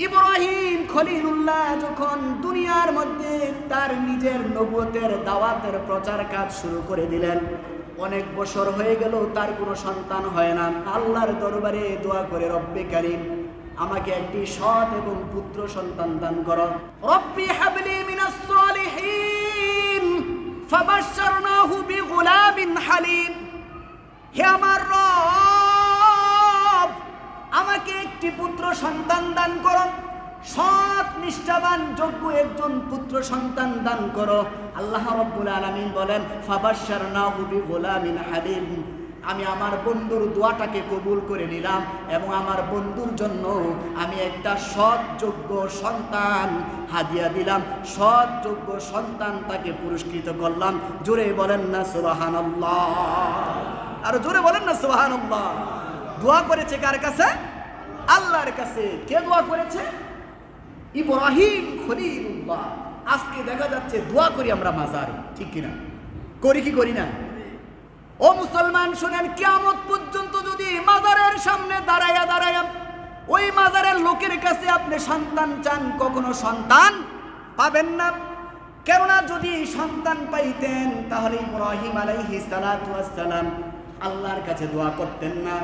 ইব্রাহিম খলিলুল্লাহ যখন দুনিয়ার মধ্যে তার নিজের নবুয়তের দাওয়াতের প্রচার কাজ শুরু করে দিলেন, অনেক বছর হয়ে গেল তার কোনো সন্তান হয় না। আল্লাহর দরবারে দোয়া করে, রব্বে কারীম আমাকে একটি সৎ এবং পুত্র সন্তান দান করো। রব্বি হাবলি মিনাস সালিহিন ফাবাশশারনাহু বিগুলামিন হালিম। হে আমার রব, আমাকে একটি পুত্র সন্তান দান করো, সৎ নিষ্ঠাবান যোগ্য একজন পুত্র সন্তান দান করো। আল্লাহ রাব্বুল আলামিন বলেন, ফাবাশশারনাহু বিগুলামিন হালিম। আমি আমার বন্ধুর দোয়াটাকে কবুল করে নিলাম এবং আমার বন্ধুর জন্য আমি একটা সৎ যোগ্য সন্তান হাদিয়া দিলাম, সৎ যোগ্য সন্তান তাকে পুরস্কৃত করলাম। জোরে বলেন না সুবহানাল্লাহ, আর জোরে বলেন না সুবহানাল্লাহ। দোয়া করেছে কার কাছে? আল্লাহর কাছে। কে দোয়া করেছে? ইব্রাহিম খলিলুল্লাহ। আজকে দেখা যাচ্ছে দোয়া করি আমরা মাজারে, ঠিক কিনা? করি কি করি না? ও মুসলমান শুনেন, কিয়ামত পর্যন্ত যদি মাজারের সামনে দাঁড়ায়া দাঁড়ায়া ওই মাজারের লোকের কাছে আপনি সন্তান চান, কখনো সন্তান পাবেন না। কেননা যদি সন্তান পাইতেন তাহলে ইব্রাহিম আলাইহিস সালাতু ওয়াস সালাম আল্লাহর কাছে দোয়া করতেন না।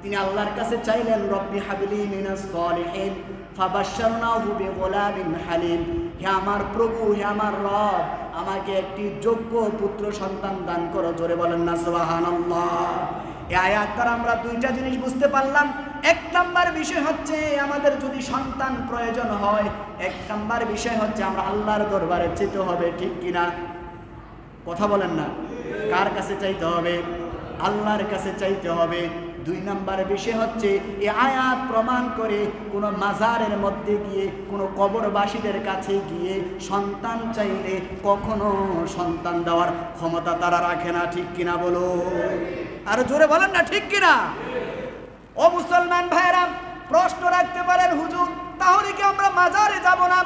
তিনি আল্লাহর কাছে চাইলেন, রব্বি হাবলি মিনাস সালিহিন ফাবাশশারনাহু বিগুলামিন হালিম। হে আমার প্রভু, হে আমার রব, আমাকে একটি যোগ্য পুত্র সন্তান দান করো। জোরে বলেন না সুবহানাল্লাহ। এই আয়াত দ্বারা আমরা দুইটা জিনিস বুঝতে পারলাম। এক নাম্বার বিষয় হচ্ছে আমাদের যদি সন্তান প্রয়োজন হয়, এক নাম্বার বিষয় হচ্ছে আমরা আল্লাহর দরবারে চাইতে হবে, ঠিক কিনা? কথা বলেন না। কার কাছে চাইতে হবে? আল্লাহর কাছে চাইতে হবে। দুই নাম্বার বিষয় হচ্ছে এই আয়াত প্রমাণ করে কোনো মাজারের মধ্যে গিয়ে কোনো কবরবাসীদের কাছে গিয়ে সন্তান চাইলে কখনো সন্তান দেওয়ার ক্ষমতা তারা রাখে না, ঠিক কিনা বলো? আর জোরে বলেন না, ঠিক কিনা? ও মুসলমান ভাইরা, প্রশ্ন রাখতে পারেন, হুজুর তাহলে কি আমরা মাজারে যাব না?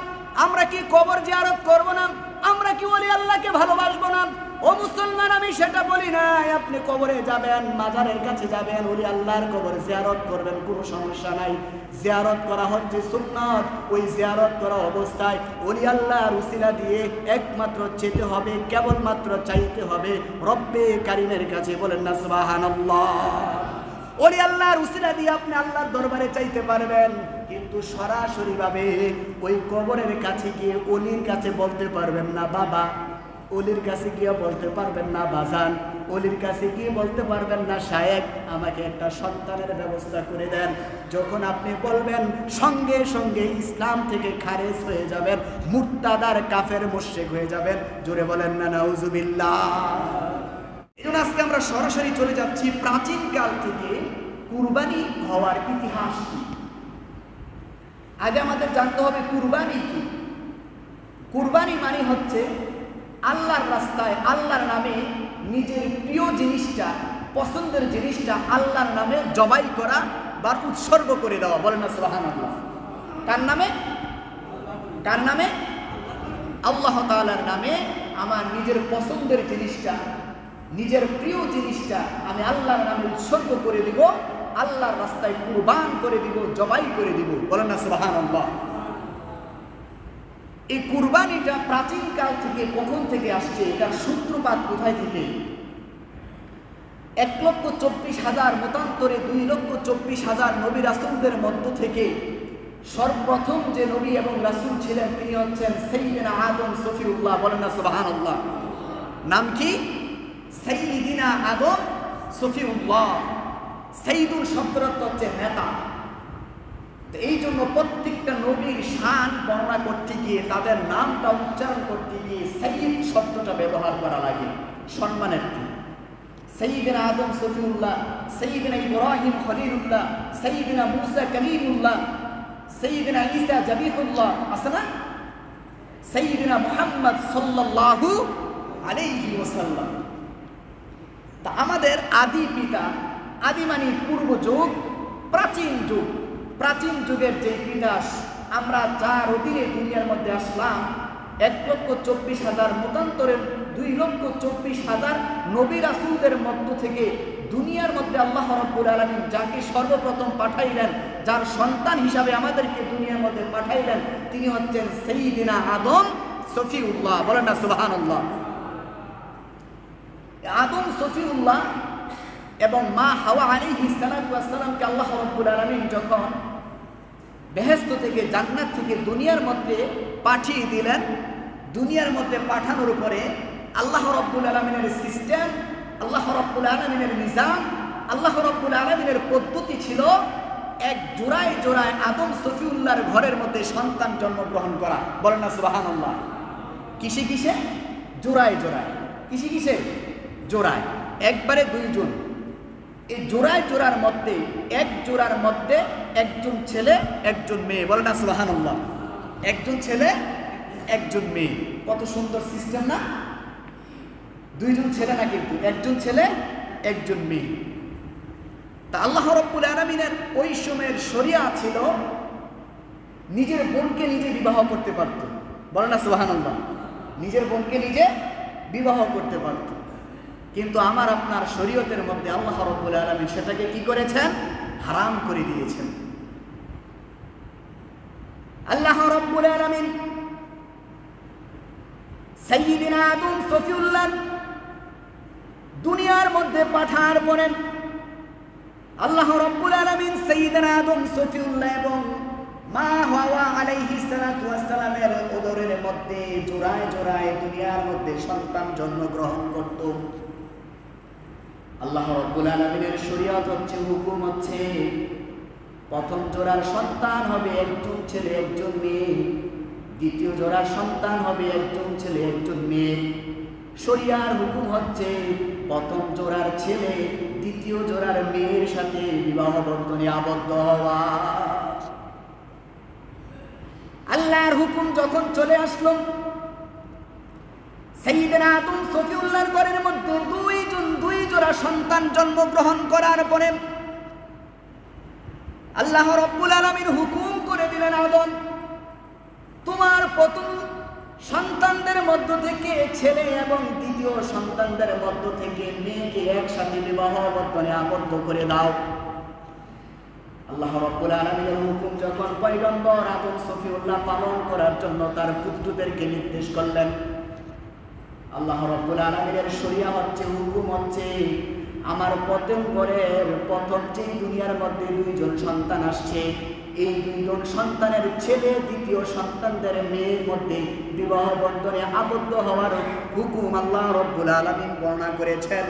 আমরা কি কবর জিয়ারত করব না? আমরা কি ওলি আল্লাহকে ভালোবাসবো না? ও মুসলমান, আমি সেটা বলি নাই। আপনি কবরে যাবেন, মাজারের কাছে যাবেন, ওলি আল্লাহর কবর জিয়ারত করবেন, কোনো সমস্যা নাই। জিয়ারত করা হচ্ছে সুন্নাত। ওই জিয়ারত করা অবস্থায় ওলি আল্লাহর উসিলা দিয়ে একমাত্র চেতে হবে, কেবলমাত্র চাইতে হবে রব্বে কারিমের কাছে। বলেন না সুবহানাল্লাহ। ওলি আল্লাহর উসিলা দিয়ে আপনি আল্লাহর দরবারে চাইতে পারবেন, কিন্তু সরাসরি ভাবে ওই কবরের কাছে গিয়ে ওলির কাছে বলতে পারবেন না বাবা, ওলির কাছে গিয়ে বলতে পারবেন না বাজান, ওলির কাছে গিয়ে বলতে পারবেন না শায়েখ আমাকে একটা সন্তানের ব্যবস্থা করে দেন। যখন আপনি বলবেন সঙ্গে সঙ্গে ইসলাম থেকে খারেজ হয়ে যাবেন, মুরতাদার কাফের মুশরিক হয়ে যাবেন। জোরে বলেন না নাউজুবিল্লাহ। এই জন্য আজকে আমরা সরাসরি চলে যাচ্ছি প্রাচীনকাল থেকে কুরবানি হওয়ার ইতিহাস কি। আগে আমাদের জানতে হবে কুরবানি কি। কুরবানি মানে হচ্ছে আল্লাহর রাস্তায় আল্লাহর নামে নিজের প্রিয় জিনিসটা, পছন্দের জিনিসটা আল্লাহর নামে জবাই করা বা উৎসর্গ করে দেওয়া। বলেন না সুবহানাল্লাহ। কার নামে? কার নামে? আল্লাহ তাআলার নামে আমার নিজের পছন্দের জিনিসটা, নিজের প্রিয় জিনিসটা আমি আল্লাহর নামে উৎসর্গ করে দিব, আল্লাহর রাস্তায় কুরবান করে দিব, জবাই করে দিব। বলেন না সুবহানাল্লাহ। এই কুরবানিটা প্রাচীন কাল থেকে কখন থেকে আসছে, এটার সূত্রপাত কোথায় থেকে? 1,24,000 মতান্তরে 2,24,000 নবী রাসূলদের মধ্য থেকে সর্বপ্রথম যে নবী এবং রাসূল ছিলেন তিনি হচ্ছেন সাইয়্যিদিনা আদম সফিউল্লাহ। বলেন না সুবহানাল্লাহ। নাম কি? সাইয়্যিদিনা আদম সফিউল্লাহ। সাইয়্যিদুল শব্দের অর্থ হচ্ছে নেতা। এই জন্য প্রত্যেকটা নবীর শান বর্ণনা করতে গিয়ে তাদের নামটা উচ্চারণ করতে গিয়ে সাইয়্যিদ শব্দটা ব্যবহার করা লাগে সম্মানের। সাইয়্যিদিনা আদম সফিউল্লাহ, সাইয়্যিদিনা ইব্রাহিম খলিলুল্লাহ, সাইয়্যিদিনা মুসা কালিমুল্লাহ, সাইয়্যিদিনা ঈসা জাবিহুল্লাহ, আছে না? সাইয়্যিদিনা মুহাম্মদ সাল্লাল্লাহু আলাইহি ওয়াসাল্লাম। তা আমাদের আদি পিতা, আদি মানে পূর্ব যুগ, প্রাচীন যুগ, প্রাচীন যুগের যে পিতা আমরা যার অধীনে দুনিয়ার মধ্যে আসলাম, 1,24,000 মতান্তরের 2,24,000 নবী রাসূলদের মধ্য থেকে দুনিয়ার মধ্যে আল্লাহ রাব্বুল আলামিন যাকে সর্বপ্রথম পাঠাইলেন যার সন্তান হিসাবে আমাদেরকে দুনিয়ার মধ্যে পাঠাইলেন, তিনি হচ্ছেন সাইয়্যিদিনা আদম সফিউল্লাহ। বলেন না সুবহানাল্লাহ। আদম সফিউল্লাহ এবং মা হাওয়া আলাইহিস সালাতু ওয়াস সালামকে আল্লাহ রাব্বুল আলামিন যখন বেহেশত থেকে, জান্নাত থেকে দুনিয়ার মধ্যে পাঠিয়ে দিলেন, দুনিয়ার মধ্যে পাঠানোর উপরে আল্লাহ রাব্বুল আলামিনের সিস্টেম, আল্লাহ রাব্বুল আলামিনের নিজাম, আল্লাহ রাব্বুল আলামিনের পদ্ধতি ছিল এক জোড়ায় জোড়ায় আদম সফিউল্লাহর ঘরের মধ্যে সন্তান জন্মগ্রহণ করা। বলেন না সুবহানাল্লাহ। কিসে কিসে? জোড়ায় জোড়ায়। কিসে কিসে? জোড়ায়, একবারে দুইজন। এই জোড়ায় জোড়ার মধ্যে, এক জোড়ার মধ্যে একজন ছেলে একজন মেয়ে। বলেন না সুবহানাল্লাহ। একজন ছেলে একজন মেয়ে, কত সুন্দর সিস্টেম না? দুইজন ছেলে না, কিন্তু একজন ছেলে একজন মেয়ে। তা আল্লাহ রাব্বুল আলামিনের ওই সময়ের শরিয়া ছিল নিজের বোনকে নিজে বিবাহ করতে পারত। বলেন না সুবহানাল্লাহ। নিজের বোনকে নিজে বিবাহ করতে পারত, কিন্তু আমার আপনার শরীয়তের মধ্যে আল্লাহ রাব্বুল আলামিন সেটাকে কি করেছেন? হারাম করে দিয়েছেন। আল্লাহ রাব্বুল আলামিন সাইয়্যিদিনা আদম সফিউল্লাহ দুনিয়ার মধ্যে পাঠার পরে আল্লাহ রাব্বুল আলামিন সাইয়্যিদিনা আদম সফিউল্লাহ এবং মা হাওয়া আলাইহিস সালাতু ওয়াস সালামের উদরের মধ্যে জোড়ায় জোড়ায় দুনিয়ার মধ্যে সন্তান জন্মগ্রহণ করত। আল্লাহ রাব্বুল আলামিনের শরীয়ত হচ্ছে, হুকুম হচ্ছে, প্রথম জোড়ার সন্তান হবে একজন ছেলে একজন মেয়ে, দ্বিতীয় জোড়ার সন্তান হবে একজন ছেলে একজন মেয়ে। শরিয়ার হুকুম হচ্ছে প্রথম জোড়ার ছেলে দ্বিতীয় জোড়ার মেয়ের সাথে বিবাহ বন্ধনে আবদ্ধ হওয়া। আল্লাহর হুকুম যখন চলে আসলো, সাইয়্যিদিনা আদম সফিউল্লাহর ঘরের মধ্যে দুই জোড়া সন্তান জন্মগ্রহণ করার পরে আল্লাহ রাব্বুল আলামিন হুকুম করে দিলেন, আদম তোমার প্রথম সন্তানদের মধ্য থেকে ছেলে এবং দ্বিতীয় সন্তানদের মধ্য থেকে মেয়েকে একসাথে বিবাহ বন্ধনে আবদ্ধ করে দাও। আল্লাহ রাব্বুল আলামিনের হুকুম যখন পয়গম্বর আদম সফিউল্লাহ পালন করার জন্য তার পুত্রদেরকে নির্দেশ করলেন, আল্লাহ রাব্বুল আলামিনের শরিয়া হচ্ছে, হুকুম হচ্ছে, আমার পয়গম্বরের প্রথম যে দুনিয়ার মধ্যে দুইজন সন্তান আসছে, এই দুইজন সন্তানের ছেলে দ্বিতীয় সন্তানদের মেয়ের মধ্যে বিবাহ বন্ধনে আবদ্ধ হওয়ার হুকুম আল্লাহ রাব্বুল আলামিন বর্ণনা করেছেন।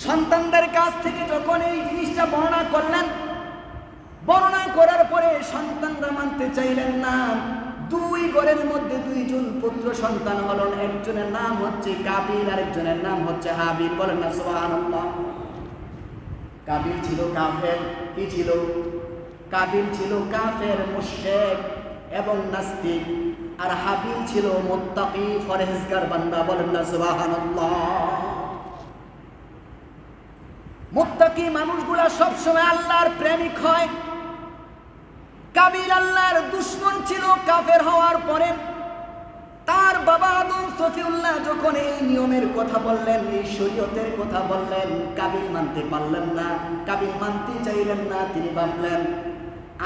সন্তানদের কাছ থেকে যখন এই জিনিসটা বর্ণনা করলেন, বর্ণনা করার পরে সন্তানরা মানতে চাইলেন না। দুই ঘরের মধ্যে দুইজন পুত্র সন্তান হলেন, একজনের নাম হচ্ছে কাবিল আর একজনের নাম হচ্ছে হাবিল। বলেন না সুবহানাল্লাহ। কাবিল ছিল কাফের। কি ছিল? কাবিল ছিল কাফের, মুশরিক এবং নাস্তিক, আর হাবিল ছিল মুত্তাকি, ফরহেজগার বান্দা। বলেন না সুবহানাল্লাহ। মুত্তাকি মানুষগুলা সবসময় আল্লাহর প্রেমিক হয়। কাবিল আল্লাহর দুশমন ছিল। কাফের হওয়ার পরে তার বাবা আদম সফিউল্লাহ যখন এই নিয়মের কথা বললেন, এই শরীয়তের কথা বললেন, কাবিল মানতে পারলেন না, কাবিল মানতে চাইলেন না। তিনি ভাবলেন,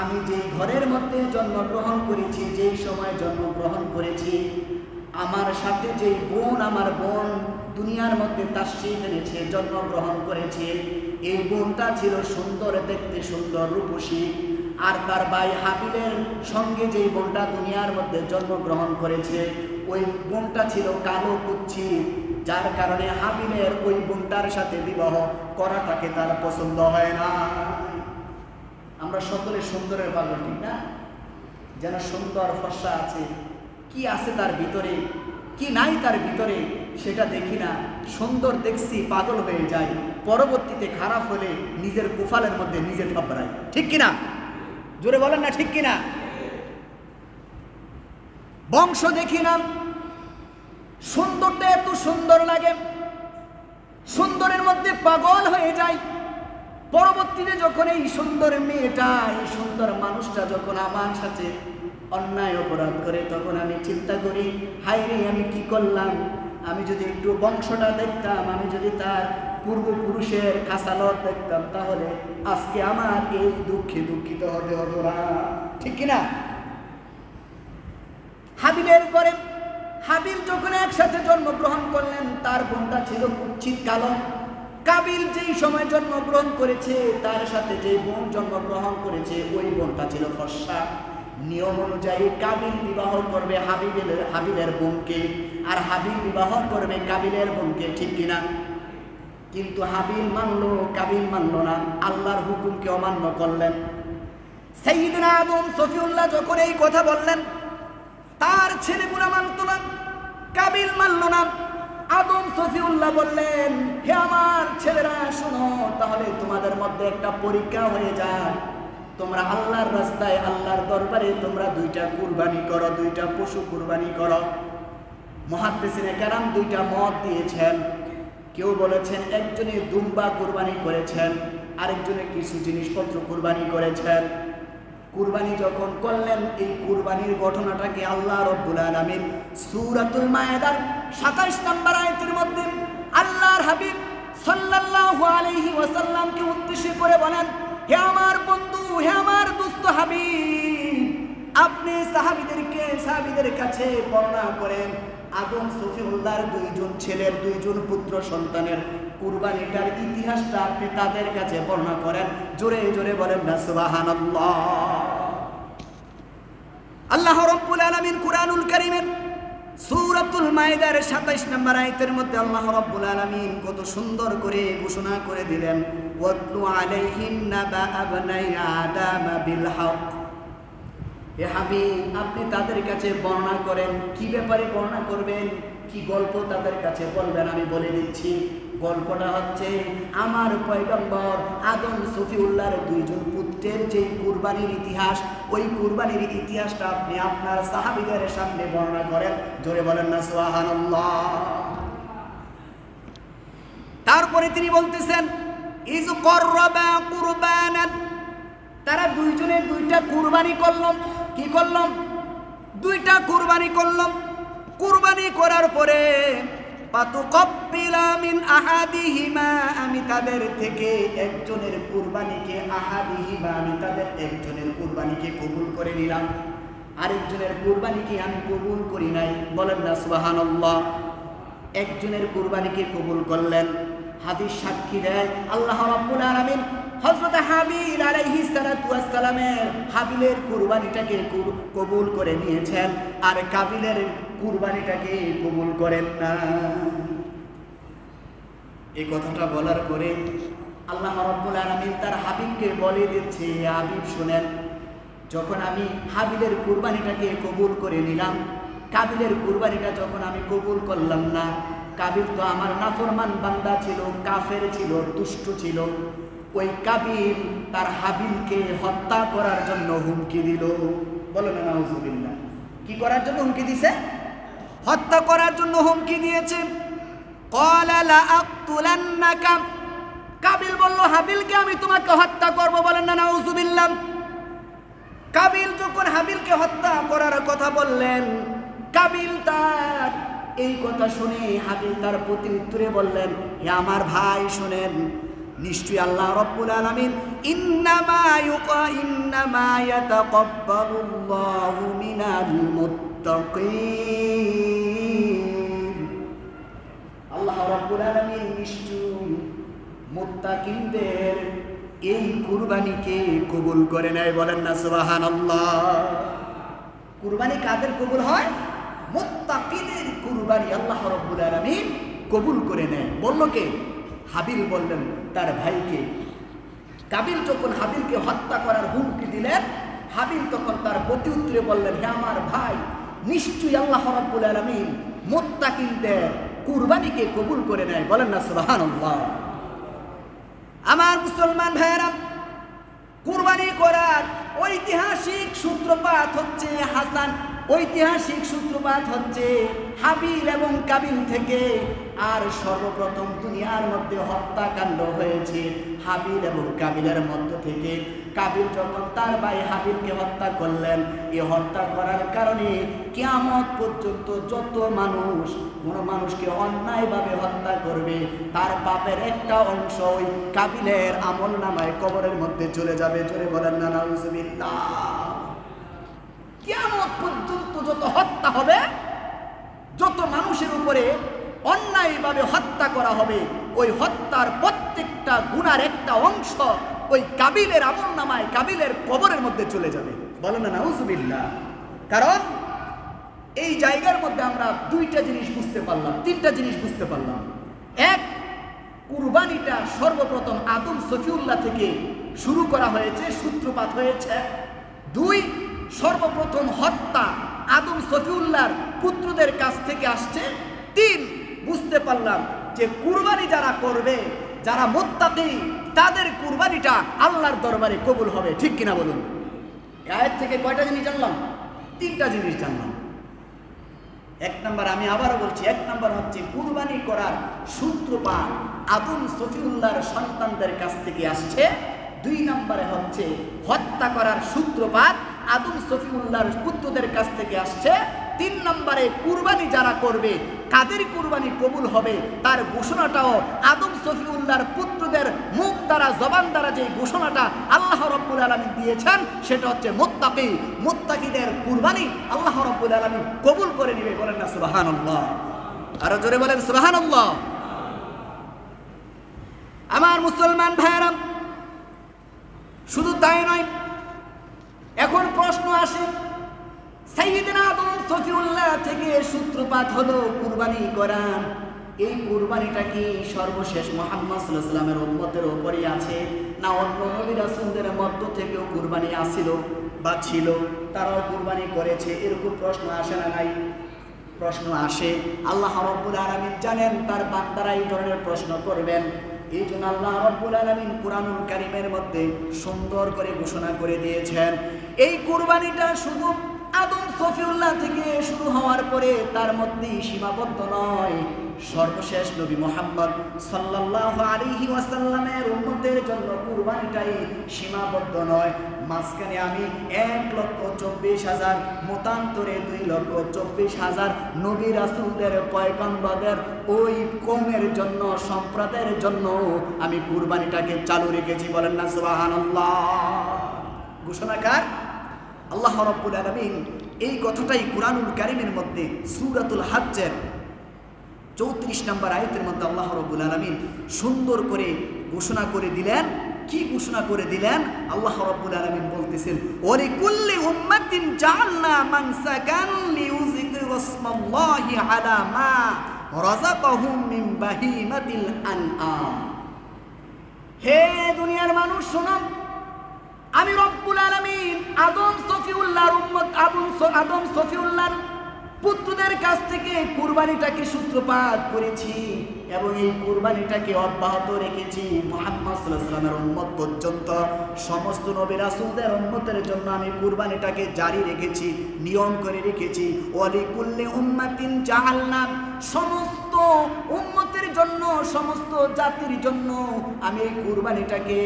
আমি যেই ঘরের মধ্যে জন্মগ্রহণ করেছি, যেই সময় জন্মগ্রহণ করেছি, আমার সাথে যেই বোন, আমার বোন দুনিয়ার মধ্যে তাশরীফ এনেছে, জন্মগ্রহণ করেছে, এই বোনটা ছিল সুন্দর, দেখতে সুন্দর, রূপসী। আর তার ভাই হাবিলের সঙ্গে যেই বোনটা দুনিয়ার মধ্যে জন্মগ্রহণ করেছে, ওই বোনটা ছিল কালো কুচ্ছিত, যার কারণে হাবিলের ওই বোনটার সাথে বিবাহ করাটাকে তার পছন্দ হয় না। আমরা সকলে সুন্দরের পাগল, ঠিক না? যেন সুন্দর ফর্সা আছে, কি আছে তার ভিতরে, কি নাই তার ভিতরে সেটা দেখি না। সুন্দর দেখছি, পাগল হয়ে যায়, পরবর্তীতে খারাপ হলে নিজের কুফালের মধ্যে নিজে থাবড়ায়। ঠিক কিনা? জোরে বলেন না ঠিক কিনা? বংশ দেখি না, সুন্দরটা এত সুন্দর লাগে, সুন্দরের মধ্যে পাগল হয়ে যায়। পরবর্তীতে যখন এই সুন্দর মেয়েটা, এই সুন্দর মানুষটা যখন আমার সাথে অন্যায় অপরাধ করে, তখন আমি চিন্তা করি, হায় রে আমি কি করলাম? আমি যদি একটু বংশটা দেখতাম, আমি যদি তার পূর্বপুরুষের কাসালত দেখতাম, তাহলে আজকে আমার এই দুঃখে দুঃখিত হতে হতো না, ঠিক কিনা? হাবিলের পরে হাবিল যখন একসাথে জন্মগ্রহণ করলেন, তার বোনটা ছিল কুচ্ছিত কালো। কাবিল যেই সময় জন্মগ্রহণ করেছে, তার সাথে যে বোন জন্মগ্রহণ করেছে, ওই বোনটা ছিল ফর্সা। নিয়ম অনুযায়ী কাবিল বিবাহ করবে হাবিলের বোনকে, আর হাবিল বিবাহ করবে কাবিলের বোনকে, ঠিক কিনা? কিন্তু হাবিল মানলো, কাবিল মানলো না, আল্লাহর হুকুমকে অমান্য করলেন। সাইয়্যিদুনা আদম সফিউল্লাহ যখন এই কথা বললেন, তার ছেলেগুলো মানত না, কাবিল মানল না। আদম সফিউল্লাহ বললেন, হে আমার ছেলেরা শোনো, তাহলে তোমাদের মধ্যে একটা পরীক্ষা হয়ে যায়। তোমরা আল্লাহর রাস্তায়, আল্লাহর দরবারে তোমরা দুইটা কুরবানি করো, দুইটা পশু কুরবানি করো। মুহাদ্দিসিনে কেরাম দুইটা মত দিয়েছেন। কেউ বলেছেন একজনে দুম্বা কুরবানি করেছেন, আরেকজনে কিছু জিনিসপত্র কুরবানি করেছেন। কুরবানি যখন করলেন, এই কুরবানির ঘটনাটাকে আল্লাহ রাব্বুল আলামিন সূরাতুল মায়েদার 27 নম্বর আয়াতের মধ্যে আল্লাহর হাবিব সাল্লাল্লাহু আলাইহি ওয়াসাল্লামকে উদ্দেশ্য করে বলেন, হে আমার বন্ধু, হে আমার দোস্ত হাবিব, আপনি সাহাবীদের কাছে বর্ণনা করেন আদম সফিউল্লাহর দুইজন ছেলের, দুইজন পুত্র সন্তানের কুরবানিটার ইতিহাসটা আপনি তাদের কাছে বর্ণনা করেন। জোরে জোরে বলেন না সুবহানাল্লাহ। আল্লাহ রাব্বুল আলামিন কুরআনুল কারীমের সূরাতুল মায়েদার 27 নম্বর আয়াতের মধ্যে আল্লাহ রাব্বুল আলামিন কত সুন্দর করে ঘোষণা করে দিলেন, ওয়াতলু আলাইহিম নাবা আবনাই আদম বিল হক। হে হাবিব, আপনি তাদের কাছে বর্ণনা করেন। কি ব্যাপারে বর্ণনা করবেন, কি গল্প তাদের কাছে বলবেন, আমি বলে দিচ্ছি। গল্পটা হচ্ছে আমার পয়গম্বর আদম সফিউল্লাহর দুইজন পুত্রের যে কুরবানির ইতিহাস, ওই কুরবানির ইতিহাসটা আপনি আপনার সাহাবীদের সামনে বর্ণনা করেন। জোরে বলেন না সুবহানাল্লাহ। তারপরে তিনি বলতেছেন, ইজ কররাবা কুরবানান, তারা দুইজনে দুইটা কুরবানি করলাম। কি করলাম? দুইটা কুরবানি করলাম। কুরবানি করার পরে পাতুকাব্বিলা মিন আহাদিহিমা, আমি তাদের থেকে একজনের কুরবানিকে, আহাদিহিমা আমি তাদের একজনের কুরবানিকে কবুল করে নিলাম, আরেকজনের কুরবানিকে আমি কবুল করি নাই। বলেন না সুবহানাল্লাহ। একজনের কুরবানিকে কবুল করলেন। হাদিস সাক্ষী দেয় আল্লাহ রাব্বুল আলামিন হযরত হাবিল আলাইহিস সালাতু ওয়াস সালামের হাবিলের কুরবানিটাকে কবুল করে নিয়েছেন, আর কাবিলের কুরবানিটাকে কবুল করেন না। এই কথাটা বলার পরে আল্লাহ রাব্বুল আলামিন তার হাবিবকে বলে দিচ্ছে, হাবিব শুনেন, যখন আমি হাবিলের কুরবানিটাকে কবুল করে নিলাম, কাবিলের কুরবানিটা যখন আমি কবুল করলাম না, কাবিল তো আমার নাফরমান বান্দা ছিল, কাফের ছিল, দুষ্ট ছিল। ওই কাবিল তার হাবিলকে হত্যা করার জন্য হুমকি দিল। বলো না নাউজুবিল্লাহ। কি করার জন্য হুমকি দিয়েছে? হত্যা করার জন্য হুমকি দিয়েছে। ক্বালা লা আকতুলান্নাকা, কাবিল বলল হাবিলকে আমি তোমাকে হত্যা করব। বলেন না নাউজুবিল্লাহ। কাবিল যখন হাবিলকে হত্যা করার কথা বললেন, কাবিল তার এই কথা শুনে হাবিল তার প্রতি উত্তরে বললেন, হে আমার ভাই শুনেন, নিশ্চয়ই আল্লাহ রাব্বুল আলামিন ইন্নামা ইয়াতাকাব্বালুল্লাহু মিনাল মুত্তাকিন, আল্লাহ রাব্বুল আলামিন নিশ্চয়ই মুত্তাকিনদের এই কুরবানিকে কবুল করে নেয়। বলেন না সুবহানাল্লাহ। কুরবানি কাদের কবুল হয়? মুত্তাকিদের কুরবানি আল্লাহ রাব্বুল আলামিন কবুল করে নেয়। বলল কে? হাবিল বললেন তার ভাইকে। কাবিল যখন হাবিলকে হত্যা করার হুমকি দিলেন, হাবিল তখন তার প্রতি উত্তরে বললেন, হে আমার ভাই, নিশ্চয়ই আল্লাহ রাব্বুল আলামিন মুত্তাকিনদের কুরবানিকে কবুল করে নেয়। বলেন না সুবহানাল্লাহ। আমার মুসলমান ভাইয়েরা, কুরবানি করার ঐতিহাসিক সূত্রপাত হচ্ছে হাসান ঐতিহাসিক সূত্রপাত হচ্ছে হাবিল এবং কাবিল থেকে। আর সর্বপ্রথম দুনিয়ার মধ্যে হত্যাকাণ্ড হয়েছে হাবিল এবং কাবিলের মধ্য থেকে। কাবিল যখন তার ভাই হাবিলকে হত্যা করলেন, এই হত্যা করার কারণে কিয়ামত পর্যন্ত যত মানুষ কোনো মানুষকে অন্যায়ভাবে হত্যা করবে, তার পাপের একটা অংশ ওই কাবিলের আমলনামায় কবরের মধ্যে চলে যাবে। জোরে বলেন না নাউজুবিল্লাহ। কিয়ামত পর্যন্ত যত হত্যা হবে, যত মানুষের উপরে অন্যায়ভাবে হত্যা করা হবে, ওই হত্যার প্রত্যেকটা গুনার একটা অংশ ওই কাবিলের আমলনামায় কাবিলের কবরের মধ্যে চলে যাবে। বলেন না নাউজুবিল্লাহ। কারণ এই জায়গার মধ্যে আমরা দুইটা জিনিস বুঝতে পারলাম, তিনটা জিনিস বুঝতে পারলাম। এক, কুরবানিটা সর্বপ্রথম আদম সফিউল্লাহ থেকে শুরু করা হয়েছে, সূত্রপাত হয়েছে। দুই, সর্বপ্রথম হত্যা আদম সফিউল্লাহর পুত্রদের কাছ থেকে আসছে। তিন, বুঝতে পারলাম যে কুরবানি যারা করবে, যারা মুত্তাকি, তাদের কুরবানিটা আল্লাহর দরবারে কবুল হবে। ঠিক কিনা বলুন? আয়াত থেকে কয়টা জিনিস জানলাম? তিনটা জিনিস জানলাম। এক নাম্বার, আমি আবারও বলছি, এক নাম্বার হচ্ছে কুরবানি করার সূত্রপাত আদম সফিউল্লাহর সন্তানদের কাছ থেকে আসছে। দুই নম্বরে হচ্ছে হত্যা করার সূত্রপাত আদম সফিউল্লাহর পুত্রদের কাছ থেকে আসছে। তিন নম্বরে কুরবানি যারা করবে, কাদের কুরবানি কবুল হবে তার ঘোষণাটাও আদম সফিউল্লাহর পুত্রদের মুখ দ্বারা, জবান দ্বারা যে ঘোষণাটা আল্লাহ রাব্বুল আলামিন দিয়েছেন, সেটা হচ্ছে মুত্তাকি। মুত্তাকিদের কুরবানি আল্লাহ রাব্বুল আলামিন কবুল করে নেবে। বলেন না সুবহানাল্লাহ। আরো জোরে বলেন সুবহানাল্লাহ। আমার মুসলমান ভাইরা, শুধু তাই নয়, এখন প্রশ্ন আসে, সাইয়্যিদনা আদম সফিউল্লাহ থেকে সূত্রপাত হলো কুরবানি করা। এই কুরবানিটা কি সর্বশেষ মুহাম্মদ সাল্লাল্লাহু আলাইহি ওয়াসাল্লামের উম্মতের উপরই আছে, না অন্য নবী রাসূলদের মধ্য থেকেও কুরবানি আসিল বা ছিল, তারাও কুরবানি করেছে? এরকম প্রশ্ন আসে না নাই? প্রশ্ন আসে। আল্লাহ রাব্বুল আলামিন জানেন তার বান্দারা এই ধরনের প্রশ্ন করবেন। এই জন্য আল্লাহ রাব্বুল আলামিন কুরআনুল কারীমের মধ্যে সুন্দর করে ঘোষণা করে দিয়েছেন, এই কুরবানিটা শুধু আদম সফিউল্লাহ থেকে শুরু হওয়ার পরে তার মধ্যেই সীমাবদ্ধ নয়। সর্বশেষ নবী মুহাম্মদ সাল্লাল্লাহু আলাইহি ওয়াসাল্লামের উম্মতের জন্য কুরবানিটাই সীমাবদ্ধ নয়। মাঝখানে আমি 1,24,000, মতান্তরে 2,24,000 নবী রাসূলদের, পয়গম্বরদের ওই কওমের জন্য, সম্প্রদায়ের জন্য আমি কুরবানিটাকে চালু রেখেছি। বলেন না সুবহানাল্লাহ। ঘোষণাকার আল্লাহ রাব্বুল আলামিন। এই কথাটাই কুরআনুল কারীমের মধ্যে সূরাতুল হজ্জের 34 নম্বর আয়াতের মধ্যে আল্লাহ রাব্বুল আলামিন সুন্দর করে ঘোষণা করে দিলেন। কি ঘোষণা করে দিলেন? আল্লাহ রাব্বুল আলামিন বলতেছেন, ওয়ালিকুল্লি উম্মাতিন জাআলনা মানসাকান লিইউযিকরু ইসমাল্লাহি আলা মা রাযাকাহুম মিন বাহিমাতিল আনআম। হে দুনিয়ার মানুষ শোনো, আমি রব্বুল আলামিন আদম সফিউল্লাহর উম্মত, আদম সফিউল্লাহর পুত্রদের কাছ থেকে কুরবানিটাকে সূত্রপাত করেছি এবং এই কুরবানিটাকে অব্যাহত রেখেছি মুহাম্মদ সাল্লাল্লাহু আলাইহি ওয়াসাল্লামের উম্মত পর্যন্ত। সমস্ত নবী রাসূলদের উম্মতের জন্য আমি কুরবানিটাকে জারি রেখেছি, নিয়ম করে রেখেছি। ওয়ালিকুল্লি উম্মাতিন জাআলনা, সমস্ত উম্মতের জন্য, সমস্ত জাতির জন্য আমি এই কুরবানিটাকে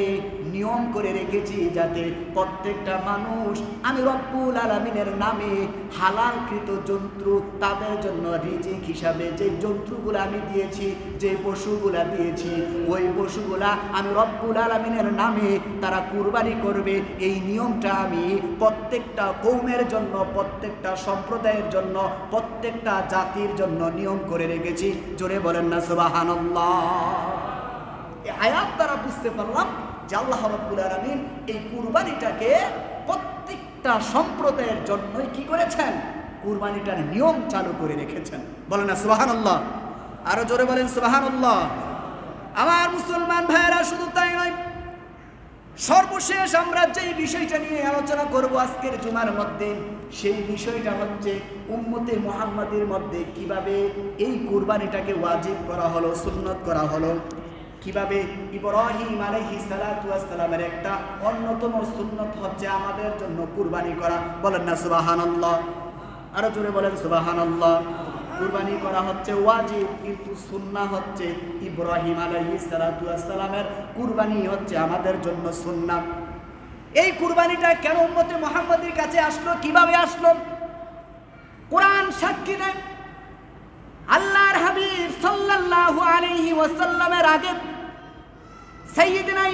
নিয়ম করে রেখেছি, যাতে প্রত্যেকটা মানুষ আমি রব্বুল আলামিনের নামে হালালকৃত জন্তু, তাদের জন্য রিজিক হিসাবে যে জন্তুগুলো আমি দিয়েছি, যে পশুগুলা দিয়েছি, ওই পশুগুলা আমি রব্বুল আলামিনের নামে তারা কুরবানি করবে। এই নিয়মটা আমি প্রত্যেকটা কওমের জন্য, প্রত্যেকটা সম্প্রদায়ের জন্য, প্রত্যেকটা জাতির জন্য নিয়ম করে রেখেছি। জোরে বলেন না সুবহানাল্লাহ। এই আয়াত দ্বারা বুঝতে পারলাম যে আল্লাহ রাব্বুল আলামিন এই কুরবানিটাকে প্রত্যেকটা সম্প্রদায়ের জন্যই কি করেছেন? কুরবানিটার নিয়ম চালু করে রেখেছেন। বলেন না সুবহানাল্লাহ। আরো জোরে বলেন সুবহানাল্লাহ। আমার মুসলমান ভাইয়েরা, শুধু তাই নয়, সর্বশেষ আমরা যেই বিষয়টা নিয়ে আলোচনা করব আজকের জুমার মধ্যে, সেই বিষয়টা হচ্ছে উম্মতে মুহাম্মাদের মধ্যে কিভাবে এই কুরবানিটাকে ওয়াজিব করা হলো, সুন্নত করা হলো। কিভাবে ইব্রাহিম আলাইহিস সালাতু ওয়াস সালামের একটা অন্যতম সুন্নত হচ্ছে আমাদের জন্য কুরবানি করা। বলেন না সুবহানাল্লাহ। আরো জোরে বলেন সুবহানাল্লাহ। কুরবানি করা হচ্ছে ওয়াজিব, কিন্তু সুন্নাহ হচ্ছে ইব্রাহিম আলাইহিস সালাতু ওয়াস সালামের কুরবানি হচ্ছে আমাদের জন্য সুন্নাহ। এই কুরবানিটা কেন উম্মতে মুহাম্মাদের কাছে আসলো, কিভাবে আসলো? কোরআন সাক্ষী দেয়, আল্লাহর হাবিব সাল্লাল্লাহু আলাইহি ওয়াসাল্লামের আগে সাইয়্যিদনা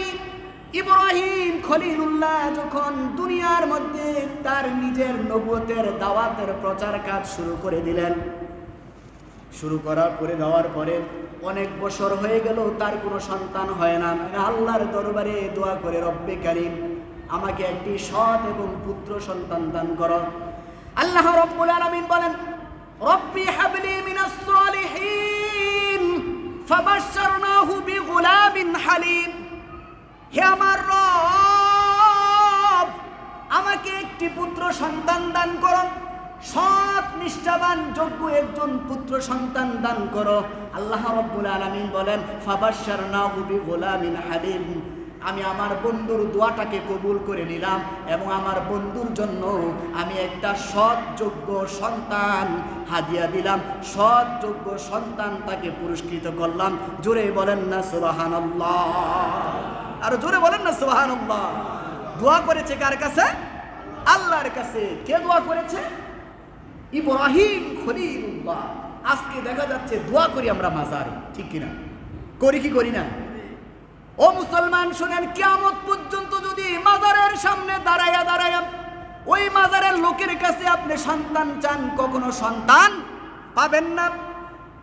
ইব্রাহিম খলিলুল্লাহ যখন দুনিয়ার মধ্যে তার নিজের নবুয়তের দাওয়াতের প্রচার কাজ শুরু করে দিলেন, শুরু করে দেওয়ার পরে অনেক বছর হয়ে গেল, তার কোনো সন্তান হয় না। আল্লাহর দরবারে দোয়া করে, রব্বে কারীম আমাকে একটি সৎ এবং পুত্র সন্তান দান করো। আল্লাহ রাব্বুল আলামিন বলেন, রব্বি হাবলি মিনাস সালিহিন ফাবাশশারনাহু বিগুলামিন হালিম। হে আমার রব, আমাকে একটি পুত্র সন্তান দান করো, সৎ নিষ্ঠাবান যোগ্য একজন পুত্র সন্তান দান করো। আল্লাহ রাব্বুল আলামিন বলেন, ফাবাশশারনাহু বিগুলামিন হালিম। আমি আমার বন্ধুর দোয়াটাকে কবুল করে নিলাম এবং আমার বন্ধুর জন্য আমি একটা সৎ যোগ্য সন্তান হাদিয়া দিলাম, সৎ যোগ্য সন্তান তাকে পুরস্কৃত করলাম। জোরে বলেন না সুবহানাল্লাহ, আর জোরে বলেন না সুবহানাল্লাহ। দোয়া করেছে কার কাছে? আল্লাহর কাছে। কে দোয়া করেছে? ইব্রাহিম খলিলুল্লাহ। আজকে দেখা যাচ্ছে দোয়া করি আমরা মাজারে, ঠিক কিনা? করি কি করি না? ও মুসলমান শুনেন, কিয়ামত পর্যন্ত যদি মাজারের সামনে দাঁড়ায়া ওই মাজারের লোকের কাছে আপনি সন্তান চান, কখনো সন্তান পাবেন না।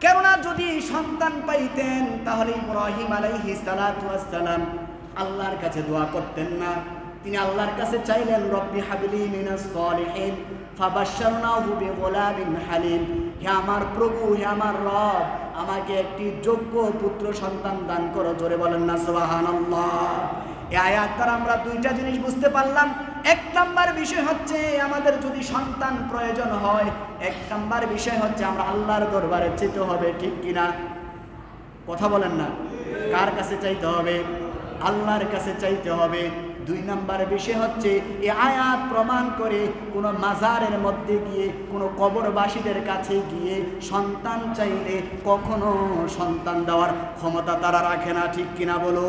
কেননা যদি সন্তান পাইতেন তাহলে ইব্রাহিম আলাইহিস সালাতু ওয়াস সালাম আল্লাহর কাছে দোয়া করতেন না। তিনি আল্লাহর কাছে চাইলেন, রব্বি হাবলি মিনাস সালিহিন ফাবাশশারনাহু বিগুলামিন হালিম। হে আমার প্রভু, হে আমার রব, আমাকে একটি যোগ্য পুত্র সন্তান দান করো। জোরে বলেন না সুবহানাল্লাহ। এই আয়াত দ্বারা আমরা দুইটা জিনিস বুঝতে পারলাম। এক নাম্বার বিষয় হচ্ছে, আমাদের যদি সন্তান প্রয়োজন হয়, এক নাম্বার বিষয় হচ্ছে আমরা আল্লাহর দরবারে চাইতে হবে, ঠিক কিনা? কথা বলেন না। কার কাছে চাইতে হবে? আল্লাহর কাছে চাইতে হবে। দুই নাম্বার বিষয় হচ্ছে, এই আয়াত প্রমাণ করে কোনো মাজারের মধ্যে গিয়ে, কোনো কবরবাসীদের কাছে গিয়ে সন্তান চাইলে কখনো সন্তান দেওয়ার ক্ষমতা তারা রাখে না, ঠিক কিনা বলো?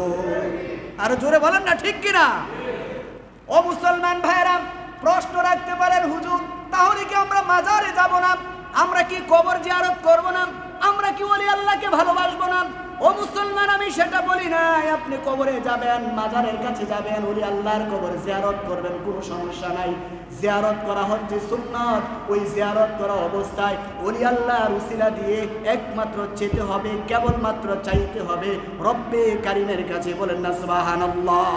আর জোরে বলেন না, ঠিক কিনা? ও মুসলমান ভাইরা, প্রশ্ন রাখতে পারেন, হুজুর তাহলে কি আমরা মাজারে যাব না? আমরা কি কবর জিয়ারত করব না? আমরা কি ওলি আল্লাহকে ভালোবাসবো না? ও মুসলমান, আমি সেটা বলি নাই। আপনি কবরে যাবেন, মাজারের কাছে যাবেন, ওলি আল্লাহর কবর জিয়ারত করবেন, কোনো সমস্যা নাই। জিয়ারত করা হচ্ছে সুন্নাত। ওই জিয়ারত করা অবস্থায় ওলি আল্লাহর উসিলা দিয়ে একমাত্র চেতে হবে, কেবলমাত্র চাইতে হবে রব্বে কারিমের কাছে। বলেন না সুবহানাল্লাহ।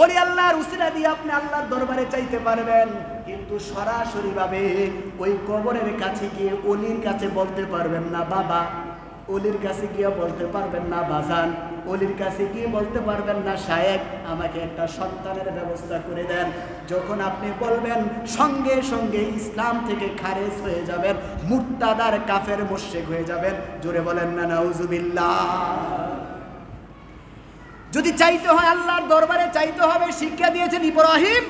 ওলি আল্লাহর উসিলা দিয়ে আপনি আল্লাহর দরবারে চাইতে পারবেন, কিন্তু সরাসরি ভাবে ওই কবরের কাছে গিয়ে ওলির কাছে বলতে পারবেন না বাবা, ওলির কাছে গিয়ে বলতে পারবেন না বাজান, ওলির কাছে গিয়ে বলতে পারবেন না শায়েখ আমাকে একটা সন্তানের ব্যবস্থা করে দেন। যখন আপনি বলবেন, সঙ্গে সঙ্গে ইসলাম থেকে খারেজ হয়ে যাবেন, মুর্তাদার কাফের মুশরিক হয়ে যাবেন। জোরে বলেন না নাউজুবিল্লাহ। যদি চাইতে হয় আল্লাহর দরবারে চাইতে হবে। শিক্ষা দিয়েছেন ইব্রাহিম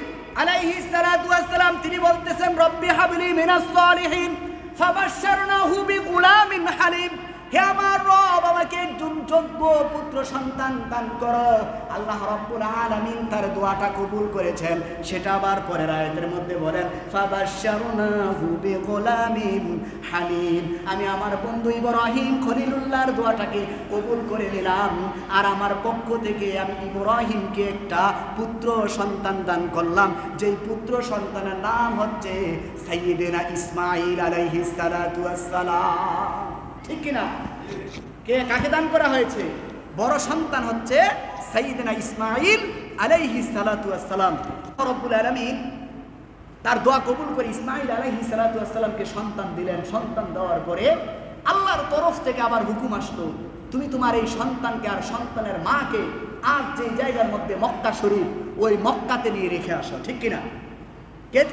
আলাইহিস সালাতু ওয়াস সালাম। তিনি বলতেছেন, রব্বি হাবলি মিনাস সালিহিন ফাবাশশারনাহু বিগুলামিন হালিম। হে আমার রব, আমাকে একজন যোগ্য পুত্র সন্তান দান করো। আল্লাহ রাব্বুল আলামিন তার দোয়াটা কবুল করেছেন। সেটা আবার পরের আয়াতের মধ্যে বলেন, ফাবাশশারনাহু বিগুলামিন হালিম। আমি আমার বন্ধু ইব্রাহিম খলিলুল্লাহর দোয়াটাকে কবুল করে নিলাম, আর আমার পক্ষ থেকে আমি ইব্রাহিমকে একটা পুত্র সন্তান দান করলাম, যেই পুত্র সন্তানের নাম হচ্ছে সাইয়্যিদনা ইসমাঈল আলাইহিস সালাতু ওয়াস সালাম। ঠিক কিনা? কে কাকে দান করা হয়েছে? বড় সন্তান হচ্ছে সাইয়্যিদনা ইসমাঈল আলাইহিস সালাতু ওয়াস সালাম। রব্বুল আলামিন তার দোয়া কবুল করে ইসমাঈল আলাইহিস সালাতু ওয়াস সালামকে সন্তান দিলেন। সন্তান দেওয়ার পরে আল্লাহর তরফ থেকে আবার হুকুম আসলো, তুমি তোমার এই সন্তানকে আর সন্তানের মাকে আজ যে জায়গার মধ্যে মক্কা শরীফ, ওই মক্কাতে নিয়ে রেখে আসো। ঠিক কিনা?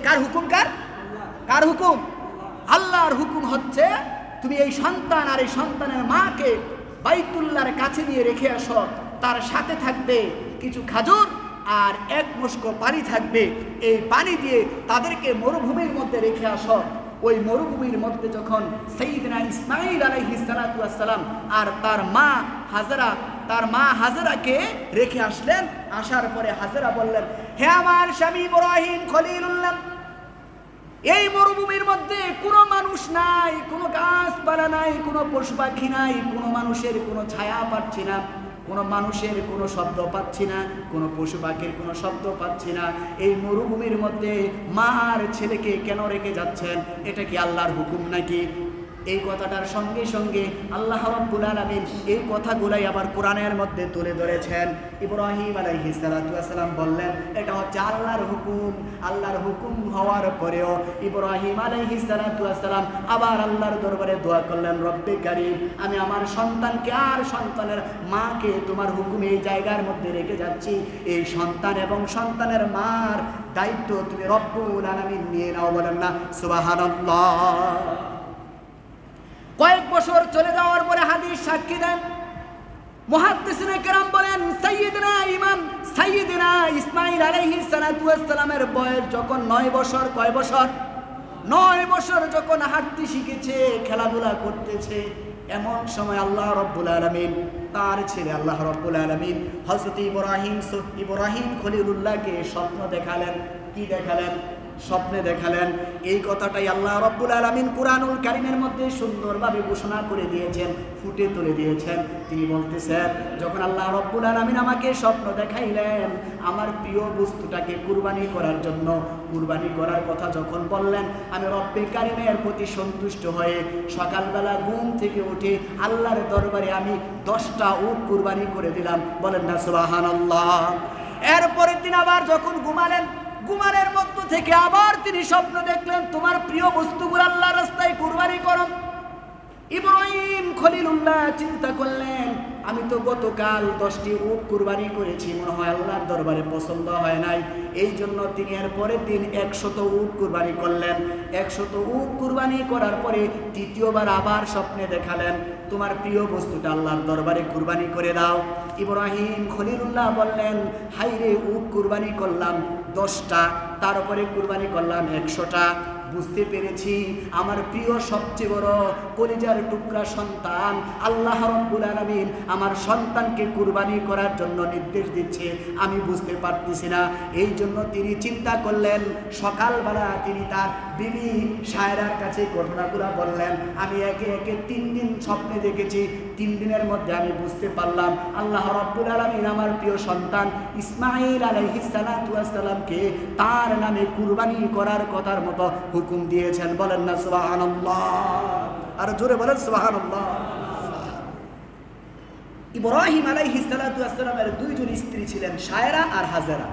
কার হুকুম? কার হুকুম? আল্লাহর হুকুম হচ্ছে, তুমি এই সন্তান আর এই সন্তানের মাকে বাইতুল্লাহর কাছে নিয়ে রেখে আসো। তার সাথে থাকবে কিছু খাজুর আর এক মুষ্ক পানি থাকবে। এই পানি দিয়ে তাদেরকে মরুভূমির মধ্যে রেখে আসো। ওই মরুভূমির মধ্যে যখন সাইয়্যিদনা ইসমাঈল আলাইহিস সালাতু ওয়াস সালাম আর তার মা হাজেরাকে রেখে আসলেন। আসার পরে হাজেরা বললেন, হে আমার স্বামী ইব্রাহিম খলিলুল্লাহ, এই মরুভূমির মধ্যে কোনো মানুষ নাই, কোনো গাছপালা নাই, কোনো পশু পাখি নাই, কোনো মানুষের কোনো ছায়া পাচ্ছি না, কোনো মানুষের কোনো শব্দ পাচ্ছি না, কোনো পশু পাখির কোনো শব্দ পাচ্ছি না। এই মরুভূমির মধ্যে মা আর ছেলেকে কেন রেখে যাচ্ছেন? এটা কি আল্লাহর হুকুম নাকি? এই কথাটার সঙ্গে সঙ্গে আল্লাহ রাব্বুল আলামিন এই কথাগুলাই আবার কোরআনের মধ্যে তুলে ধরেছেন। ইব্রাহিম আলাইহিস সালাতু ওয়াস সালাম বললেন, এটা হচ্ছে আল্লাহর হুকুম। আল্লাহর হুকুম হওয়ার পরেও ইব্রাহিম আলাইহিস সালাতু ওয়াস সালাম আবার আল্লাহর দরবারে দোয়া করলেন, রব্বে কারীম, আমি আমার সন্তানকে আর সন্তানের মাকে তোমার হুকুমে এই জায়গার মধ্যে রেখে যাচ্ছি। এই সন্তান এবং সন্তানের মার দায়িত্ব তুমি রব্বুল আলামিন নিয়ে নাও। বলেন না সুবহানাল্লাহ। কয়েক বছর চলে যাওয়ার পরে হাদিস সাক্ষী দেন, মুহাদ্দিসিনে কেরাম বলেন, সাইয়্যিদিনা ইসমাঈল আলাইহিস সালাতু ওয়াস সালামের বয়স যখন 9 বছর, কয় বছর? 9 বছর যখন হাঁটতে শিখেছে, খেলাধুলা করতেছে, এমন সময় আল্লাহ রাব্বুল আলামিন তার ছেলে আল্লাহ রাব্বুল আলামিন হযরত ইব্রাহিম খলিলুল্লাহকে স্বপ্ন দেখালেন। কি দেখালেন? স্বপ্নে দেখালেন। এই কথাটাই আল্লাহ রাব্বুল আলামিন কুরআনুল কারীমের মধ্যে সুন্দরভাবে ঘোষণা করে দিয়েছেন, ফুটে তুলে দিয়েছেন। তিনি বলতেছেন, যখন আল্লাহ রাব্বুল আলামিন আমাকে স্বপ্ন দেখাইলেন আমার প্রিয় বস্তুটাকে কুরবানি করার জন্য, কুরবানি করার কথা যখন বললেন, আমি রব্বে কারীমের প্রতি সন্তুষ্ট হয়ে সকালবেলা ঘুম থেকে উঠে আল্লাহর দরবারে আমি 10টা উট কুরবানি করে দিলাম। বলেন না সুবহানাল্লাহ। এরপরে তিনি আবার যখন ঘুমানোর মধ্য থেকে আবার তিনি স্বপ্ন দেখলেন, তোমার প্রিয় বস্তুগুলো আল্লাহর রাস্তায় কুরবানি করো। ইব্রাহিম খলিলুল্লাহ চিন্তা করলেন, আমি তো গতকাল 10টি উট কুরবানি করেছি, মনে হয় আল্লাহর দরবারে পছন্দ হয় নাই। এই জন্য তিনি এর পরের দিন 100 উট কুরবানি করলেন। 100 উট কুরবানি করার পরে তৃতীয়বার আবার স্বপ্নে দেখালেন, তোমার প্রিয় বস্তুটা আল্লাহর দরবারে কুরবানি করে দাও। ইব্রাহিম খলিলুল্লাহ বললেন, হাইরে, উট কুরবানি করলাম 10টা, তার উপরে কুরবানি করলাম 100টা। বুঝতে পেরেছি আমার প্রিয় সবচেয়ে বড় কলিজার টুকরা সন্তান আল্লাহ রাব্বুল আলামিন আমার সন্তানকে কুরবানি করার জন্য নির্দেশ দিচ্ছে, আমি বুঝতে পারতেছি না। এই জন্য তিনি চিন্তা করলেন, সকালবেলা তিনি তার বিবি সায়রার কাছে ঘটনাগুলো বললেন, আমি একে একে 3 দিন স্বপ্নে দেখেছি, 3 দিনের মধ্যে আমি বুঝতে পারলাম আল্লাহ রাব্বুল আলামিন আমার প্রিয় সন্তান ইসমাঈল আলাইহিস সালাতু ওয়াস সালামকে তার নামে কুরবানি করার কথার মতো হুকুম দিয়েছেন। বলেন না সুবহানাল্লাহ। আর জোরে বলেন সুবহানাল্লাহ। ইব্রাহিম আলাইহিস সালাতু ওয়াস সালামের 2 জন স্ত্রী ছিলেন, সায়রা আর হাজেরা।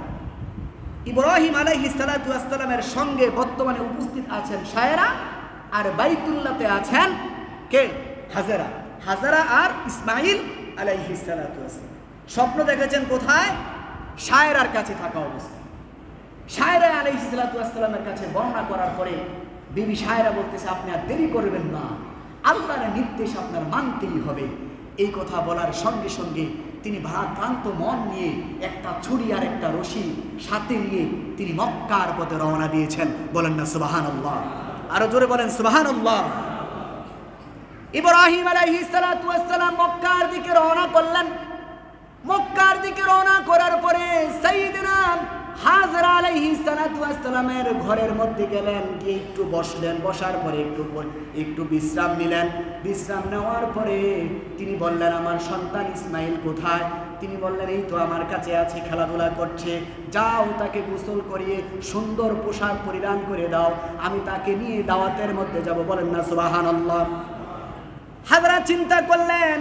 ইব্রাহিম আলাইহিস সালাতু ওয়াস সালামের সঙ্গে বর্তমানে উপস্থিত আছেন সায়রা, আর বাইতুল্লাহতে আছেন কে? হাজেরা। হাজেরা আর ইসমাঈল আলাইহিস সালাতু ওয়াস সালাম স্বপ্ন দেখেছেন কোথায়? সায়রার কাছে থাকা অবস্থায়। সায়রা আলাইহিস সালাতু ওয়াস সালামের কাছে বর্ণনা করার পরে বিবি সায়রা বলতেছে, আপনি আর দেরি করবেন না, আল্লাহর নির্দেশ আপনার মানতেই হবে। এই কথা বলার সঙ্গে সঙ্গে তিনি ভারাক্রান্ত মন নিয়ে একটা ছুরি আর একটা রশি সাথে নিয়ে তিনি মক্কার পথে রওনা দিয়েছেন। বলেন না সুবহানাল্লাহ। আরো জোরে বলেন সুবহানাল্লাহ। ইব্রাহিম আলাইহিস সালাতু ওয়াস সালাম মক্কার দিকে রওনা করলেন। মক্কার দিকে রওনা করার পরে সাইয়্যিদনা হাজেরা আলাইহিস সালাতু ওয়াস সালামের ঘরের মধ্যে গেলেন, গিয়ে একটু বসলেন। বসার পরে একটু বিশ্রাম নিলেন। বিশ্রাম নেওয়ার পরে তিনি বললেন, আমার সন্তান ইসমাঈল কোথায়? তিনি বললেন, এই তো আমার কাছে আছে, খেলাধুলা করছে, যাও তাকে গোসল করিয়ে সুন্দর পোশাক পরিধান করে দাও, আমি তাকে নিয়ে দাওয়াতের মধ্যে যাব। বলেন না সুবহানাল্লাহ। হাজেরা চিন্তা করলেন,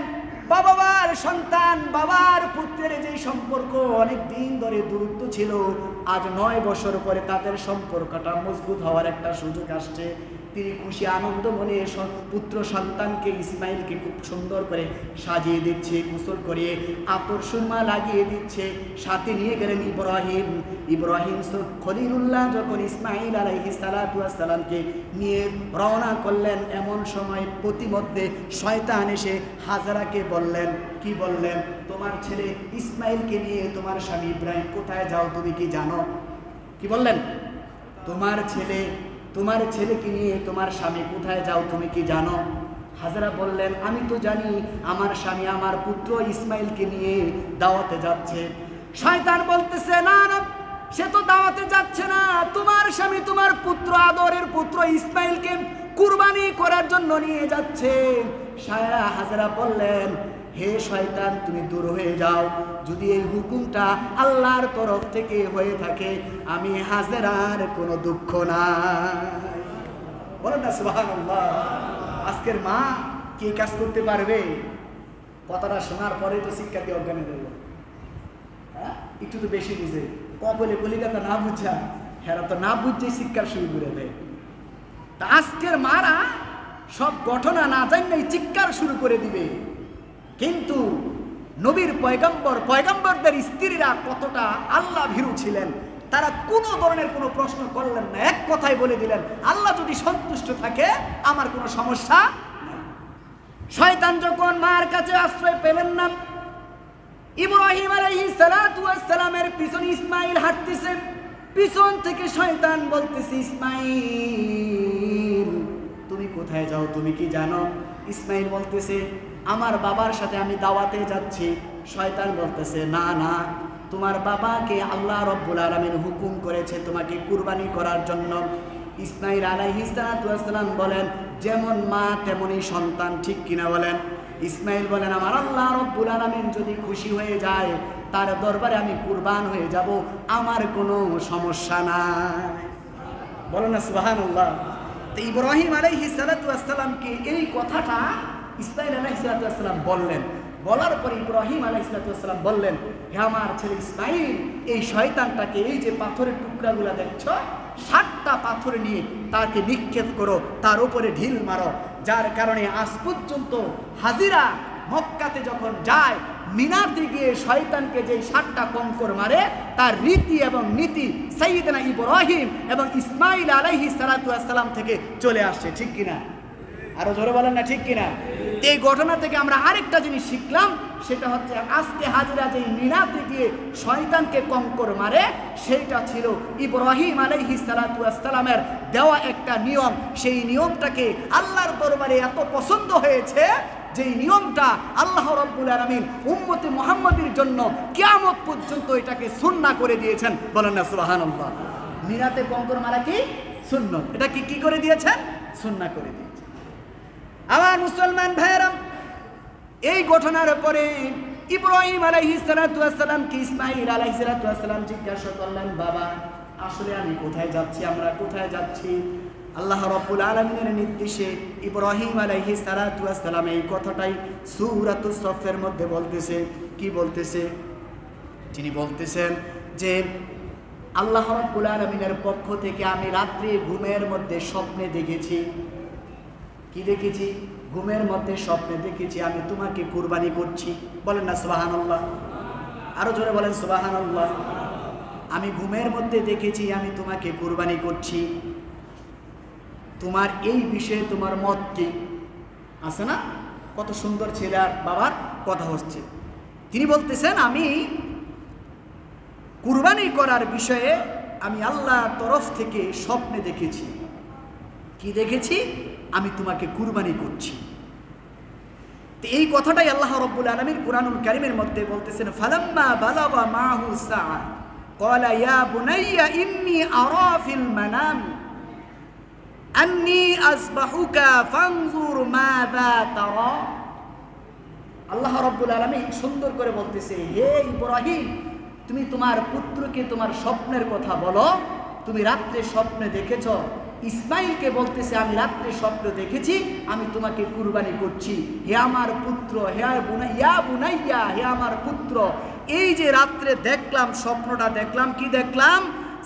বাবার সন্তান, বাবার পুত্রের যে সম্পর্ক অনেক দিন ধরে দূরত্ব ছিল, আজ 9 বছর পরে তাদের সম্পর্কটা মজবুত হওয়ার একটা সুযোগ আসছে। তিনি খুশি আনন্দ মনে পুত্র সন্তানকে ইসমাঈলকে খুব সুন্দর করে সাজিয়ে দিচ্ছে, গোসল করিয়ে আতর সুরমা লাগিয়ে দিচ্ছে, সাথে নিয়ে গেলেন ইব্রাহিম খলিলুল্লাহ যখন ইসমাঈল আলাইহিস সালাতু ওয়াস সালামকে নিয়ে রওনা করলেন, এমন সময় প্রতিমধ্যে শয়তান এসে হাজেরাকে বললেন, কি বললেন? তোমার ছেলে ইসমাঈলকে নিয়ে তোমার স্বামী ইব্রাহিম কোথায় যাও তুমি কি জানো? কি বললেন? তোমার ছেলে তোমার ছেলেকে নিয়ে তোমার স্বামী কোথায় যাও তুমি কি জানো? হাজেরা বললেন, আমি তো জানি আমার স্বামী আমার পুত্র ইসমাইলকে নিয়ে দাওয়াতে যাচ্ছে। শয়তান বলতেছে, না না, সে তো দাওয়াতে যাচ্ছে না, তোমার স্বামী তোমার পুত্র, আদরের পুত্র ইসমাইলকে কুরবানি করার জন্য নিয়ে যাচ্ছে। হাজেরা বললেন, হে শয়তান, তুমি দূর হয়ে যাও, যদি এই হুকুমটা আল্লাহর তরফ থেকে হয়ে থাকে আমি হাজেরার কোনো দুঃখ নাই। বলেন না সুবহানাল্লাহ। আজকের মা কি কাজ করতে পারবে? কথাটা শোনার পরে তো শিক্ষা দিয়ে অজ্ঞানে দেব, হ্যাঁ, একটু তো বেশি বুঝে, কবলে কলিকাতা না বুঝা, হেরা তো না বুঝছে শিক্ষার শুরু করে দেয়। তা আজকের মারা সব ঘটনা না জানলেই চিৎকার শুরু করে দিবে। কিন্তু নবীর পয়গম্বরদের স্ত্রীরা কতটা আল্লাহ ভীরু ছিলেন, তারা কোনো ধরনের কোনো প্রশ্ন করলেন না, এক কথাই বলে দিলেন, আল্লাহ যদি সন্তুষ্ট থাকে আমার কোনো সমস্যা নেই। শয়তান যখন মার কাছে আশ্রয় পেলেন না, ইব্রাহিম আলাইহিস সালাতু ওয়াস সালামের পিছনে ইসমাইল হাঁটতেছে, পিছন থেকে শয়তান বলতেছে, ইসমাইল তুমি কোথায় যাও তুমি কি জানো? ইসমাইল বলতেছে, আমার বাবার সাথে আমি দাওয়াতে যাচ্ছি। শয়তান বলতেছে, না না, তোমার বাবাকে আল্লাহ রব্বুল আলামিন হুকুম করেছে তোমাকে কুরবানি করার জন্য। ইসমাইল আলাইহিস সালাতু ওয়াস সালাম বলেন, যেমন মা তেমনই সন্তান, ঠিক কিনা বলেন? ইসমাইল বলেন, আমার আল্লাহ রব্বুল আলামিন যদি খুশি হয়ে যায় তার দরবারে আমি কুরবান হয়ে যাব, আমার কোনো সমস্যা নাই। বলেন না সুবহানাল্লাহ। তো ইব্রাহিম আলাইহিস সালাতু ওয়াস সালামকে এই কথাটা ইসমাইল আলাইহিস সালাতু ওয়াস সালাম বললেন। বলার পর ইব্রাহিম আলাইহিস সালাতু ওয়াস সালাম বললেন, হে আমার ছেলে ইসমাইল, এই শয়তানটাকে, এই যে পাথরের টুকরাগুলো দেখছো, 7টা পাথর নিয়ে তাকে নিক্ষেপ করো, তার উপরে ঢিল মারো, যার কারণে আজ পর্যন্ত হাজিরা মক্কাতে যখন যায়, মিনাতে গিয়ে শয়তানকে যে 7টা কঙ্কর মারে, তার রীতি এবং নীতি সাইয়্যিদনা ইব্রাহিম এবং ইসমাইল আলাইহিস সালাতু ওয়াস সালাম থেকে চলে আসছে, ঠিক কিনা? আরো জোরে বলেন না, ঠিক কিনা? এই ঘটনা থেকে আমরা আরেকটা জিনিস শিখলাম, সেটা হচ্ছে আজকে হাজিরা যে মিনাতে গিয়ে শয়তানকে কঙ্কর মারে, সেইটা ছিল ইব্রাহিম আলাইহিস সালাতু ওয়াস সালামের দেওয়া একটা নিয়ম। সেই নিয়মটাকে আল্লাহর দরবারে এত পছন্দ হয়েছে, যেই নিয়মটা আল্লাহ রাব্বুল আলামিন উম্মতে মুহাম্মাদের জন্য কিয়ামত পর্যন্ত এটাকে সুন্নাহ করে দিয়েছেন। বলেন না সুবহানাল্লাহ। মিনাতে কঙ্কর মারা কি সুন্নাত, এটা কি করে দিয়েছেন? সুন্নাহ করে দিয়েছেন। আমার মুসলমান ভাইয়েরা, এই ঘটনার পরে ইব্রাহিম আলাইহিস সালাতু ওয়াস সালাম কি ইসমাইল আলাইহিস সালাতু ওয়াস সালাম জিজ্ঞাসা করলেন, বাবা আসলে আমি কোথায় যাচ্ছি, আমরা কোথায় যাচ্ছি? আল্লাহ রাব্বুল আলামিনের নির্দেশে ইব্রাহিম আলাইহিস সালাতু ওয়াস সালাম এই কথাটাই সূরাতুস সফের মধ্যে বলতেছে। কি বলতেছে? তিনি বলতেছেন যে আল্লাহ রাব্বুল আলামিনের পক্ষ থেকে আমি রাত্রে ঘুমের মধ্যে স্বপ্নে দেখেছি। কি দেখেছি? ঘুমের মধ্যে স্বপ্নে দেখেছি আমি তোমাকে কুরবানি করছি। বলেন না সুবহানাল্লাহ। আরো জোরে বলেন সুবহানাল্লাহ। আমি ঘুমের মধ্যে দেখেছি আমি তোমাকে কুরবানি করছি। তোমার এই বিষয়ে তোমার মত কি? আছে না? কত সুন্দর ছেলে আর বাবার কথা হচ্ছে। তিনি বলতেছেন, আমি কুরবানি করার বিষয়ে আমি আল্লাহর তরফ থেকে স্বপ্নে দেখেছি। কি দেখেছি? আমি তোমাকে কুরবানি করছি। তো এই কথাটাই আল্লাহ রাব্বুল আলামিন কুরআনুল কারীমের মধ্যে বলতেছেন, ফালাম্মা বালাগা মাহু সা ক্বালা ইয়া বুনাইয়া ইন্নী আরা ফিল মানাম আন্নী আসবাহুকা ফানজুর মাযা তারা। আল্লাহ রাব্বুল আলামিন সুন্দর করে বলতেছে, হে ইব্রাহিম, তুমি তোমার পুত্রকে তোমার স্বপ্নের কথা বলো। তুমি রাত্রে স্বপ্নে দেখেছো। ইসমাইলকে বলতেছে, আমি রাত্রে স্বপ্ন দেখেছি আমি তোমাকে কুরবানি করছি। হে আমার পুত্র, ইয়া বুনাইয়া, হে আমার পুত্র, এই যে রাত্রে দেখলাম, স্বপ্নটা দেখলাম, কি দেখলাম?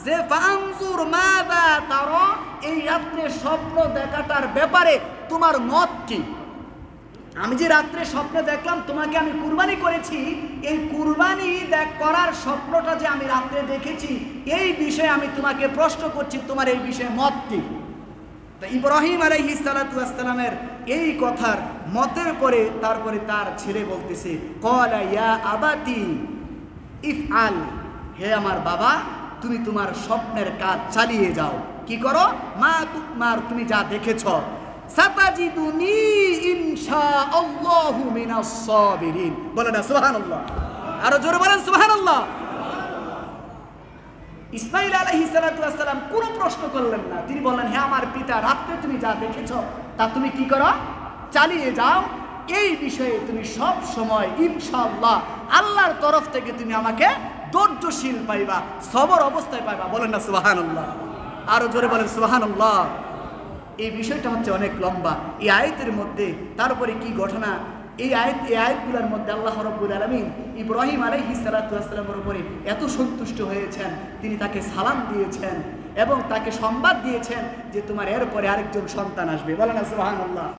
যে ফানজুর মাযা তারা, এই রাত্রে স্বপ্ন দেখাটার ব্যাপারে তোমার মত কি? আমি যে রাত্রে স্বপ্নে দেখলাম তোমাকে আমি কুরবানি করেছি, এই কুরবানি করার স্বপ্নটা যে আমি রাত্রে দেখেছি, এই বিষয়ে আমি তোমাকে প্রশ্ন করছি, তোমার এই বিষয়ে মত কি? তো ইব্রাহিম আলাইহিস সালাতু ওয়াস সালামের এই কথার মতের পরে তারপরে তার ছেলে বলতেছে, ক্বালা ইয়া আবাতি ইফআল, হে আমার বাবা, তুমি তোমার স্বপ্নের কাজ চালিয়ে যাও। কি করো? মা তুমার, তুমি যা দেখেছ। সাতাজিদুনি ইনশাআল্লাহু মিনাস সাবিরিন। বলেন না সুবহানাল্লাহ, আরো জোরে বলেন সুবহানাল্লাহ। ইসমাঈল আলাইহিস সালাতু ওয়াস সালাম কোনো প্রশ্ন করলেন না, তিনি বললেন, হে আমার পিতা, রাতে তুমি যা দেখেছ তা তুমি কি করো? চালিয়ে যাও। এই বিষয়ে তুমি সব সময় ইনশাআল্লাহ আল্লাহর তরফ থেকে তুমি আমাকে ধৈর্যশীল পাইবা, সবর অবস্থায় পাইবা। বলেন না সুবহানাল্লাহ, আরো জোরে বলেন সুবহানাল্লাহ। এই বিষয়টা হচ্ছে অনেক লম্বা এই আয়াতের মধ্যে। তারপরে কি ঘটনা, এই আয়াতগুলোর মধ্যে আল্লাহ রাব্বুল আলামিন ইব্রাহিম আলাইহিস সালাতু ওয়াস সালামের উপরে এত সন্তুষ্ট হয়েছেন, তিনি তাকে সালাম দিয়েছেন এবং তাকে সংবাদ দিয়েছেন যে তোমার এরপরে আরেকজন সন্তান আসবে। বলেন না সুবহানাল্লাহ।